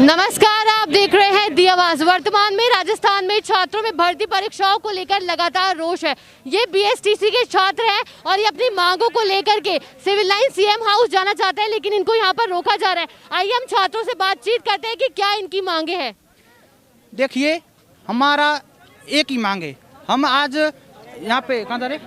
नमस्कार, आप देख रहे हैं दी आवाज। वर्तमान में राजस्थान में छात्रों में भर्ती परीक्षाओं को लेकर लगातार रोष है। ये बीएसटीसी के छात्र हैं और ये अपनी मांगों को लेकर के सिविल लाइन सीएम हाउस जाना चाहते हैं, लेकिन इनको यहाँ पर रोका जा रहा है। आइए हम छात्रों से बातचीत करते हैं कि क्या इनकी मांगे हैं। देखिए, हमारा एक ही मांग है। हम आज यहाँ पे कहाँ जा रहे,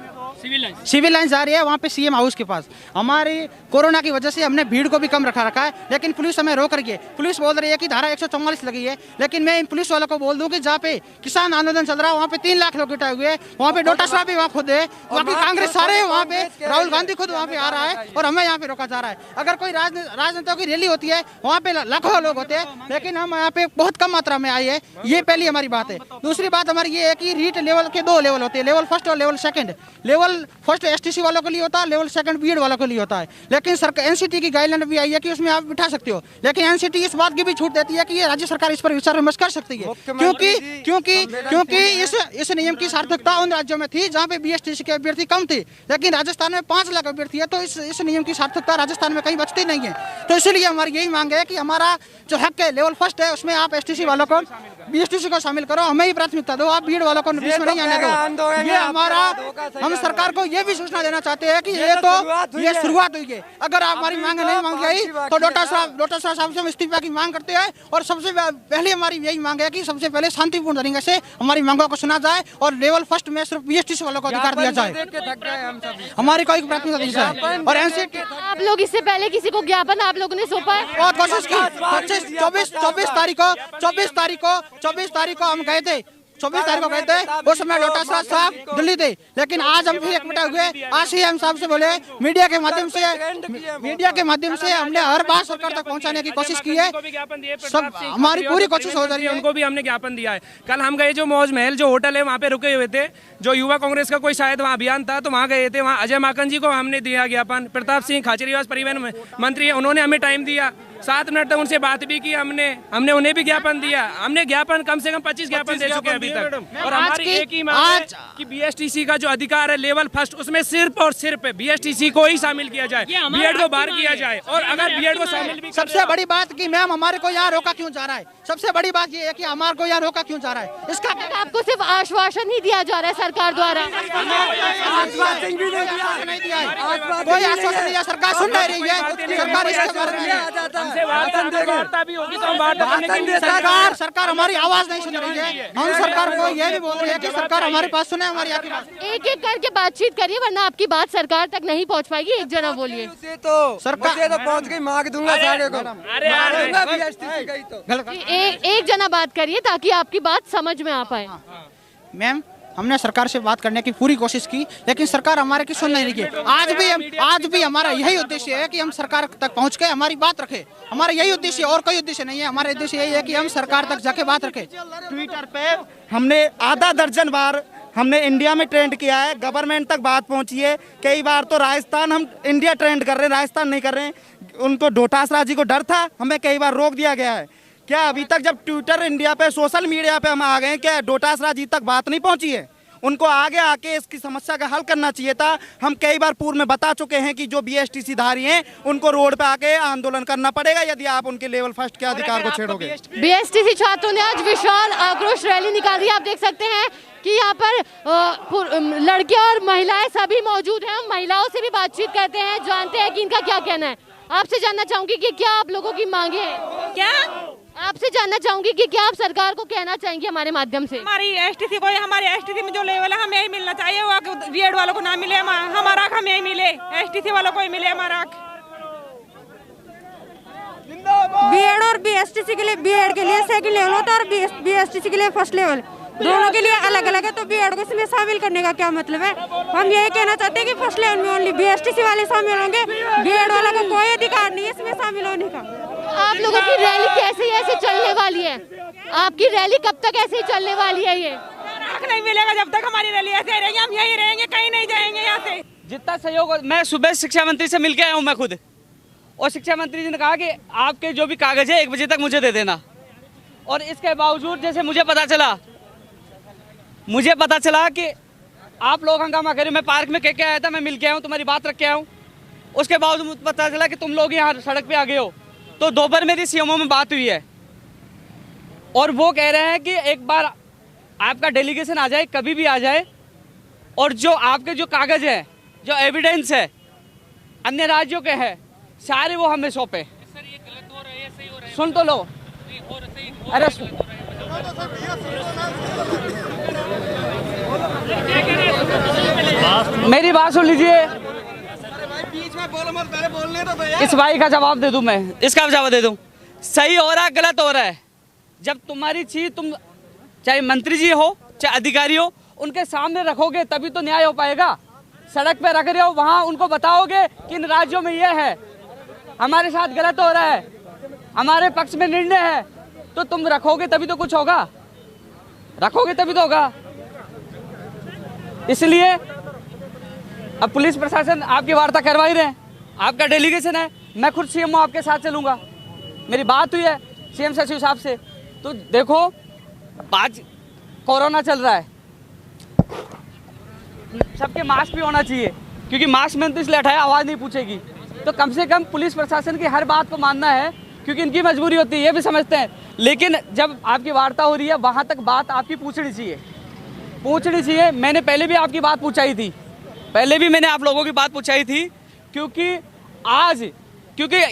सिविल लाइन जा रही है, वहाँ पे सीएम हाउस के पास। हमारी कोरोना की वजह से हमने भीड़ को भी कम रखा है, लेकिन पुलिस हमें रोक रही है। पुलिस बोल रही है कि धारा 144 लगी है, लेकिन मैं इन पुलिस वालों को बोल दूं कि जहाँ पे किसान आंदोलन चल रहा है वहाँ पे 3 लाख लोग इकट्ठे हुए हैं, वहाँ पे डोटासरा भी वहाँ खुद है, बाकी कांग्रेस सारे वहाँ पे, राहुल गांधी खुद वहाँ पे आ रहा है और हमें यहाँ पे रोका जा रहा है। अगर कोई राजनेताओं की रैली होती है वहाँ पे लाखों लोग होते हैं, लेकिन हम यहाँ पे बहुत कम मात्रा में आए हैं। ये पहली हमारी बात है। दूसरी बात हमारी ये है कि रीट लेवल के 2 लेवल होते हैं, लेवल फर्स्ट और level second. Level first STC वालों के लिए होता है, लेवल सेकंड बीएड वालों के लिए होता है। लेकिन सरकार एनसीटी की गाइडलाइन भी आई है कि उसमें आप बिठा सकते हो, लेकिन एनसीटी इस बात की भी छूट देती है कि ये राज्य सरकार इस पर विचार विमर्श कर सकती है, क्योंकि इस नियम की सार्थकता उन राज्यों में थी जहाँ पे बीएसटीसी के अभ्यर्थी कम थे, लेकिन राजस्थान में 5 लाख अभ्यर्थी है, तो इस नियम की सार्थकता राजस्थान में कहीं बचती नहीं है। तो इसलिए हमारी यही मांग है कि हमारा जो हक है लेवल फर्स्ट है उसमें आप एसटीसी वालों को, बीएसटीसी को शामिल करो, हमें ही प्राथमिकता दो, आप बीएड वालों को बीच में नहीं आने दो। ये हमारा, हम सरकार को ये भी सूचना देना चाहते हैं कि ये शुरुआत हुई है। अगर आप हमारी मांग नहीं मांग गई तो डोटासरा साहब से हम इस्तीफा की मांग करते हैं। और सबसे पहले हमारी यही मांग है कि सबसे पहले शांतिपूर्ण तरीके से हमारी मांगों को सुना जाए और लेवल फर्स्ट में सिर्फ बीएसटीसी वालों को अधिकार दिया जाए। हमारी कोई प्राथमिकता नहीं है। और एनसीटी, आप लोग इससे पहले किसी को ज्ञापन आप लोगों ने सौंपा है? बहुत कोशिश की। 24 तारीख को हम गए थे, 24 तारीख को गए थे, उस समय डोटासरा साहब दिल्ली थे, लेकिन आज हम फिर इकट्ठा हुए। आज सीएम साहब से बोले, मीडिया के माध्यम से हमने हर बात सरकार तक पहुंचाने की कोशिश की है। सब हमारी पूरी कोशिश हो रही है। उनको भी हमने ज्ञापन दिया है। कल हम गए, जो मौज महल जो होटल है वहाँ पे रुके हुए थे, जो युवा कांग्रेस का कोई शायद वहाँ अभियान था, तो वहाँ गए थे। वहाँ अजय माकन जी को हमने दिया ज्ञापन। प्रताप सिंह खाचरियावास परिवहन मंत्री है, उन्होंने हमें टाइम दिया, 7 मिनट तक उनसे बात भी की हमने उन्हें भी ज्ञापन दिया। हमने ज्ञापन कम से कम 25 ज्ञापन दे चुके हैं अभी तक। और हमारी एक ही मांग है कि बीएसटीसी का जो अधिकार है लेवल फर्स्ट, उसमें सिर्फ और सिर्फ बीएसटीसी को ही शामिल किया जाए, बीएड को बाहर किया जाए। और अगर बीएड को शामिल भी, सबसे बड़ी बात कि मैम हमारे को यहाँ रोका क्यों जा रहा है, सबसे बड़ी बात ये है कि हमारे को यहाँ रोका क्यों जा रहा है। इसका आपको सिर्फ आश्वासन ही दिया जा रहा है सरकार द्वारा, कोई आश्वासन नहीं है। सरकार सुन नहीं रही है। सरकार हमारी आवाज नहीं सुन रही है। हम सरकार को ये भी बोल रहे हैं कि सरकार हमारे पास सुने, हमारी आपकी बात। एक एक करके बातचीत करिए, वरना आपकी बात सरकार तक नहीं पहुंच पाएगी। एक जना बोलिए। तो सरकार तो पहुंच गई, मांग दूंगा सारे को। एक जना बात करिए ताकि आपकी बात समझ में आ पाए। मैम, हमने सरकार से बात करने की पूरी कोशिश की, लेकिन सरकार हमारे की सुन नहीं रही है। आज भी हमारा यही उद्देश्य है कि हम सरकार तक पहुंच के हमारी बात रखें। हमारा यही उद्देश्य, और कोई उद्देश्य नहीं है। हमारा उद्देश्य यही है कि हम सरकार तक जाके बात रखें। ट्विटर पे हमने आधा दर्जन बार हमने इंडिया में ट्रेंड किया है, गवर्नमेंट तक बात पहुंची है। कई बार तो राजस्थान, हम इंडिया ट्रेंड कर रहे हैं, राजस्थान नहीं कर रहे हैं। उनको डोटासरा जी को डर था, हमें कई बार रोक दिया गया है। क्या अभी तक जब ट्विटर इंडिया पे, सोशल मीडिया पे हम आ गए, क्या डोटासरा जी तक बात नहीं पहुंची है? उनको आगे आके इसकी समस्या का हल करना चाहिए था। हम कई बार पूर्व में बता चुके हैं कि जो बीएसटीसी धारी हैं उनको रोड पे आके आंदोलन करना पड़ेगा यदि आप उनके लेवल फर्स्ट के अधिकार को छेड़ोगे। बीएसटीसी छात्रों ने आज विशाल आक्रोश रैली निकाली। आप देख सकते हैं कि यहाँ पर लड़कियां और महिलाएं सभी मौजूद हैं। हम महिलाओं से भी बातचीत करते हैं, जानते हैं कि इनका क्या कहना है। आपसे जानना चाहूंगी कि क्या आप लोगों की मांगे हैं? क्या आपसे जानना चाहूंगी कि क्या आप सरकार को कहना चाहेंगे हमारे माध्यम से? हमारी एसटीसी को, हमारे एसटीसी में जो लेवल है हमें यही मिलना चाहिए, वो बीएड वालों को ना मिले, हमारा हक हमें यही मिले, एसटीसी वालों को ही मिले हमारा हक। बीएड और बीएसटीसी के लिए, बीएड के लिए सेकंड लेवल होता है और बीएसटीसी के लिए फर्स्ट लेवल, दोनों के लिए अलग अलग है। तो बीएड को इसमें शामिल करने का क्या मतलब है? हम यही कहना चाहते हैं कि फर्स्ट लेवल में ओनली बीएसटीसी वाले शामिल होंगे, बीएड वालों को कोई अधिकार नहीं है इसमें शामिल होने का। आप लोगों की रैली कैसे ऐसे चलने वाली है? आपकी रैली कब तक ऐसे ही चलने वाली है? ये हक नहीं मिलेगा जब तक हमारी रैली ऐसे रहेगी, हम यही रहेंगे, कहीं नहीं जाएंगे यहाँ से। जितना सहयोग, मैं सुबह शिक्षा मंत्री से मिल के आया हूँ मैं खुद, और शिक्षा मंत्री जी ने कहा कि आपके जो भी कागज है 1 बजे तक मुझे दे देना। और इसके बावजूद जैसे मुझे पता चला कि आप लोग हंगामा करें, मैं पार्क में कह के आया था, मैं मिल के आया हूँ, तुम्हारी बात रख के आया हूँ। उसके बावजूद पता चला कि तुम लोग यहाँ सड़क पे आ गए हो। तो दोपहर मेरी सीएमओ में बात हुई है और वो कह रहे हैं कि एक बार आपका डेलीगेशन आ जाए, कभी भी आ जाए, और जो आपके जो कागज है, जो एविडेंस है अन्य राज्यों के हैं, सारे वो हमें सौंपे। सुन तो लो, अरे मेरी बात सुन लीजिए। इस भाई का जवाब दे दूं मैं, इसका जवाब दे दूं। सही हो रहा है, गलत हो रहा है। जब तुम्हारी चीज तुम चाहे मंत्री जी हो चाहे अधिकारी हो, उनके सामने रखोगे तभी तो न्याय हो पाएगा। सड़क पे रख रहे हो, वहां उनको बताओगे कि इन राज्यों में ये है, हमारे साथ गलत हो रहा है, हमारे पक्ष में निर्णय है, तो तुम रखोगे तभी तो कुछ होगा, रखोगे तभी तो होगा। इसलिए अब पुलिस प्रशासन आपकी वार्ता करवा ही रहे हैं, आपका डेलीगेशन है, मैं खुद सीएम आपके साथ चलूंगा। मेरी बात हुई है सीएम सचिव साहब से, तो देखो आज कोरोना चल रहा है, सबके मास्क भी होना चाहिए, क्योंकि मास्क मैंने तो इसलिए हटाया, आवाज़ नहीं पूछेगी। तो कम से कम पुलिस प्रशासन की हर बात को मानना है, क्योंकि इनकी मजबूरी होती है, ये भी समझते हैं। लेकिन जब आपकी वार्ता हो रही है, वहाँ तक बात आपकी पूछनी चाहिए। मैंने पहले भी आपकी बात पूछाई थी, पहले भी मैंने आप लोगों की बात पूछाई थी, क्योंकि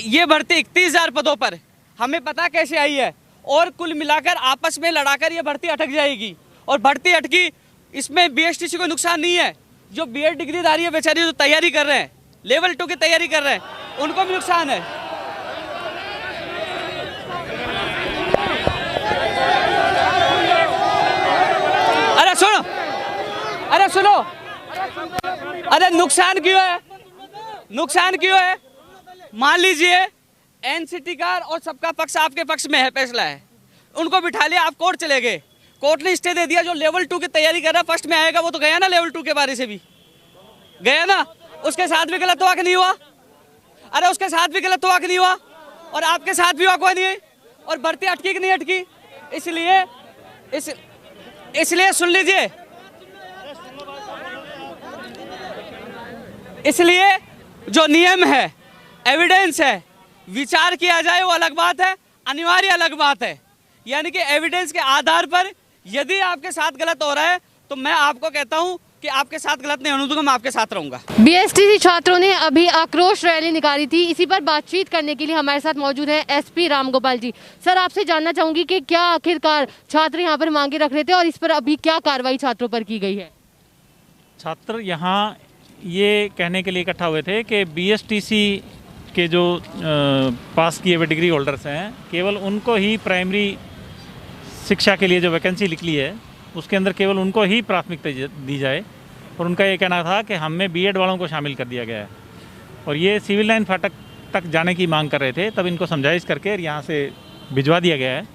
ये भर्ती 31,000 पदों पर हमें पता कैसे आई है, और कुल मिलाकर आपस में लड़ाकर ये भर्ती अटक जाएगी। और भर्ती अटकी, इसमें बीएसटीसी को नुकसान नहीं है, जो बीएड डिग्रीधारी है बेचारी जो तैयारी कर रहे हैं, लेवल 2 की तैयारी कर रहे हैं, उनको भी नुकसान है। अरे सुनो, अरे नुकसान क्यों है? मान लीजिए एनसीटी का और सबका पक्ष आपके पक्ष में है, फैसला है, उनको बिठा लिया, आप कोर्ट चले गए, कोर्ट ने स्टे दे दिया, जो लेवल 2 की तैयारी कर रहा है फर्स्ट में आएगा, वो तो गया ना, लेवल 2 के बारे से भी गया ना, उसके साथ भी गलत हुआ कि नहीं हुआ? अरे उसके साथ भी गलत हुआ कि नहीं हुआ? और आपके साथ भी हुआ नहीं? और भर्ती अटकी कि नहीं अटकी? इसलिए सुन लीजिए, इसलिए जो नियम है, एविडेंस है, विचार किया जाए वो अलग बात है, अनिवार्य अलग बात है। यानी कि एविडेंस के आधार पर यदि आपके साथ गलत हो रहा है तो मैं आपको कहता हूं कि आपके साथ गलत नहीं होने दूंगा, मैं आपके साथ रहूंगा। बीएसटीसी छात्रों ने अभी आक्रोश रैली निकाली थी, इसी पर बातचीत करने के लिए हमारे साथ मौजूद हैं एसपी रामगोपाल जी। सर, आपसे जानना चाहूंगी कि क्या आखिरकार छात्र यहाँ पर मांगे रख रहे थे और इस पर अभी क्या कार्रवाई छात्रों पर की गई है? छात्र यहाँ ये कहने के लिए इकट्ठा हुए थे कि बीएसटीसी के जो पास किए हुए डिग्री होल्डर्स हैं, केवल उनको ही प्राइमरी शिक्षा के लिए जो वैकेंसी निकली है उसके अंदर केवल उनको ही प्राथमिकता दी जाए। और उनका ये कहना था कि हमें बीएड वालों को शामिल कर दिया गया है, और ये सिविल लाइन फाटक तक जाने की मांग कर रहे थे। तब इनको समझाइश करके यहाँ से भिजवा दिया गया है,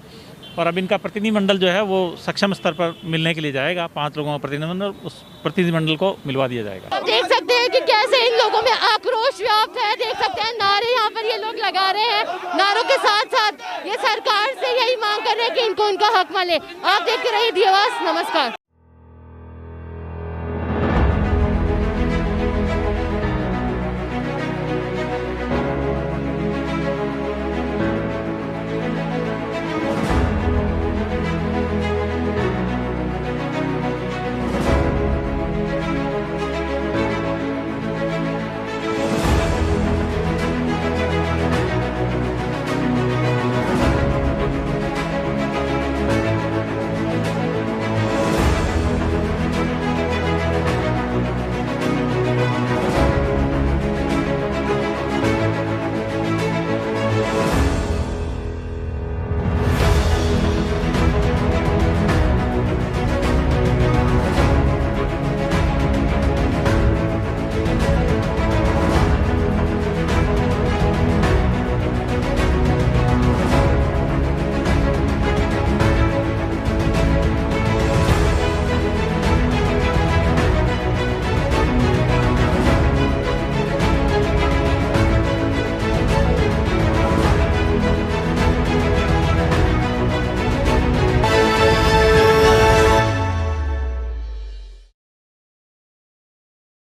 और अब इनका प्रतिनिधिमंडल जो है वो सक्षम स्तर पर मिलने के लिए जाएगा। 5 लोगों का प्रतिनिधिमंडल, उस प्रतिनिधिमंडल को मिलवा दिया जाएगा। आप देख सकते हैं कि कैसे इन लोगों में आक्रोश व्याप्त है, देख सकते हैं नारे यहाँ पर ये लोग लगा रहे हैं, नारों के साथ साथ ये सरकार से यही मांग कर रहे हैं कि इनको उनका हक मिले। आप देखते रहिए दी आवाज़। नमस्कार।